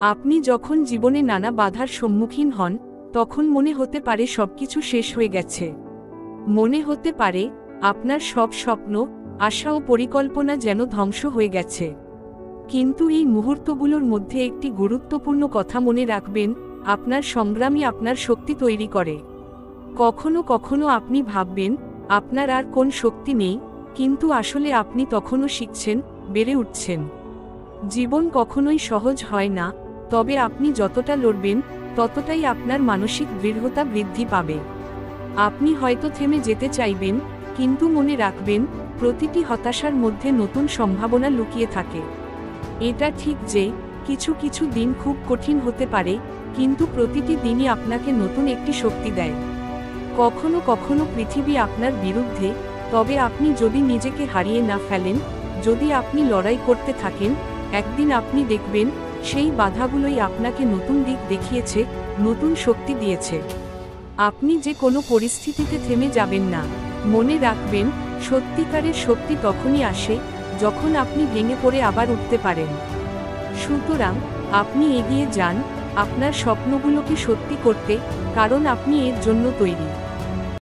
আপনি যখন জীবনে নানা বাধার সম্মুখীন হন, তখন মনে হতে পারে সবকিছু শেষ হয়ে গেছে। মনে হতে পারে আপনার সব স্বপ্ন, আশা ও পরিকল্পনা যেন ধ্বংস হয়ে গেছে। কিন্তু এই মুহূর্তগুলোর মধ্যে একটি গুরুত্বপূর্ণ কথা মনে রাখবেন, আপনার সংগ্রামই আপনার শক্তি তৈরি করে। কখনো কখনো আপনি ভাববেন আপনার আর কোন শক্তি নেই, কিন্তু আসলে আপনি তখনও শিখছেন, বেড়ে উঠছেন। জীবন কখনোই সহজ হয় না, তবে আপনি যতটা লড়বেন ততটাই আপনার মানসিক দৃঢ়তা বৃদ্ধি পাবে। আপনি হয়তো থেমে যেতে চাইবেন, কিন্তু মনে রাখবেন প্রতিটি হতাশার মধ্যে নতুন সম্ভাবনা লুকিয়ে থাকে। এটা ঠিক যে কিছু কিছু দিন খুব কঠিন হতে পারে, কিন্তু প্রতিটি দিনই আপনাকে নতুন একটি শক্তি দেয়। কখনো কখনো পৃথিবী আপনার বিরুদ্ধে, তবে আপনি যদি নিজেকে হারিয়ে না ফেলেন, যদি আপনি লড়াই করতে থাকেন, একদিন আপনি দেখবেন সেই বাধাগুলোই আপনাকে নতুন দিক দেখিয়েছে, নতুন শক্তি দিয়েছে। আপনি যে কোনো পরিস্থিতিতে থেমে যাবেন না। মনে রাখবেন, সত্যিকারের শক্তি তখনই আসে যখন আপনি ভেঙে পড়ে আবার উঠতে পারেন। সুতরাং আপনি এগিয়ে যান আপনার স্বপ্নগুলোকে সত্যি করতে, কারণ আপনি এর জন্য তৈরি।